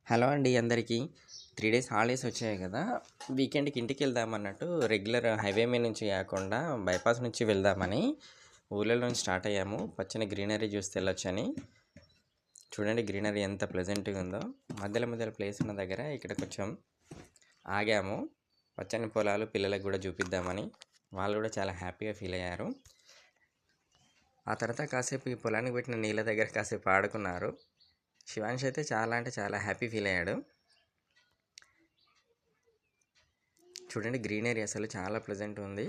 Hello అండి అందరికీ. 3 days holidays వచ్చాయి కదా! వీకెండ్‌కి ఇంటికెళ్దామన్నట్టు రెగ్యులర్ హైవే మీద నుంచి కాకుండా బైపాస్ నుంచి వెళ్దామని ఊర్లలో నుంచి స్టార్ట్ అయ్యాము. పచ్చని గ్రీనరీ చూస్తే వెళ్ళొచ్చని. చూడండి గ్రీనరీ ఎంత ప్లెజెంట్‌గా ఉందో. మధ్యలో మధ్యలో ప్లేస్ ఉన్న దగ్గర ఇక్కడ కొంచెం ఆగాము. పచ్చని పొలాలు పిల్లలకు కూడా చూపిద్దామని. వాళ్ళు కూడా చాలా హ్యాపీగా ఫీల్ అయ్యారు. ఆ తర్వాత కాసేపు ఈ పొలానికి పెట్టిన నీళ్ళ దగ్గర కాసేపు ఆడుకున్నారు. శివాంష్ అయితే చాలా అంటే చాలా హ్యాపీ ఫీల్ అయ్యాడు. చూడండి గ్రీనరీ అసలు చాలా ప్లెజెంట్ ఉంది.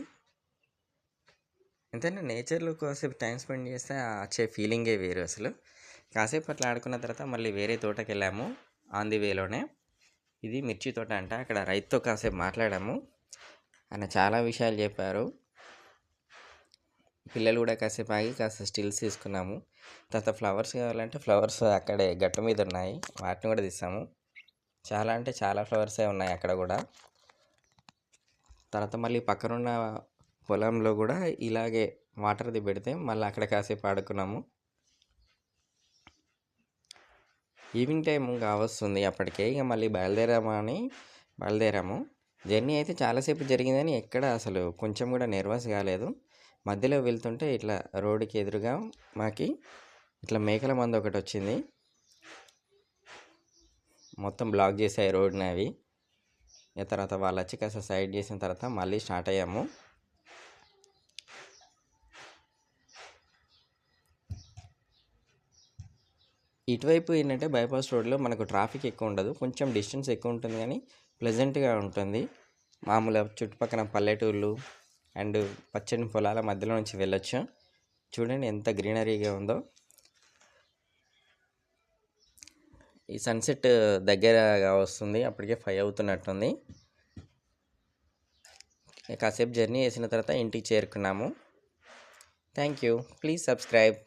ఎంతైనా నేచర్లో కాసేపు టైం స్పెండ్ చేస్తే వచ్చే ఫీలింగే వేరు అసలు. కాసేపు అట్లా ఆడుకున్న తర్వాత మళ్ళీ వేరే తోటకి వెళ్ళాము. ఆన్ ది వేలోనే ఇది మిర్చి తోట అంట. అక్కడ రైతుతో కాసేపు మాట్లాడాము. ఆయన చాలా విషయాలు చెప్పారు. పిల్లలు కూడా కాసేపు ఆగి కాస్త స్టిల్స్ తీసుకున్నాము. తర్వాత ఫ్లవర్స్ కావాలంటే ఫ్లవర్స్ అక్కడే గట్టు మీద ఉన్నాయి, వాటిని కూడా తీసాము. చాలా అంటే చాలా ఫ్లవర్సే ఉన్నాయి అక్కడ కూడా. తర్వాత మళ్ళీ పక్కనున్న పొలంలో కూడా ఇలాగే వాటర్ది పెడితే మళ్ళీ అక్కడ కాసేపు ఆడుకున్నాము. ఈవినింగ్ టైం కావస్తుంది అప్పటికే. ఇక మళ్ళీ బయలుదేరాము. జర్నీ అయితే చాలాసేపు జరిగిందని ఎక్కడ అసలు కొంచెం కూడా నెర్వస్ కాలేదు. మధ్యలో వెళ్తుంటే ఇట్లా రోడ్డుకి ఎదురుగా మాకి ఇట్లా మేకల మంద ఒకటి వచ్చింది. మొత్తం బ్లాక్ చేసాయి రోడ్ని అవి. తర్వాత వాళ్ళు వచ్చి కాస్త సైడ్ చేసిన తర్వాత మళ్ళీ స్టార్ట్ అయ్యాము. ఇటువైపు ఏంటంటే బైపాస్ రోడ్లో మనకు ట్రాఫిక్ ఎక్కువ ఉండదు, కొంచెం డిస్టెన్స్ ఎక్కువ ఉంటుంది కానీ ప్లెజెంట్గా ఉంటుంది. మామూలుగా చుట్టుపక్కల పల్లెటూళ్ళు అండ్ పచ్చని పొలాల మధ్యలో నుంచి వెళ్ళొచ్చు. చూడండి ఎంత గ్రీనరీగా ఉందో. ఈ సన్సెట్ దగ్గరగా వస్తుంది, అప్పటికే 5 అవుతున్నట్టుంది. కాసేపు జర్నీ చేసిన తర్వాత ఇంటికి చేరుకున్నాము. Thank you. Please subscribe.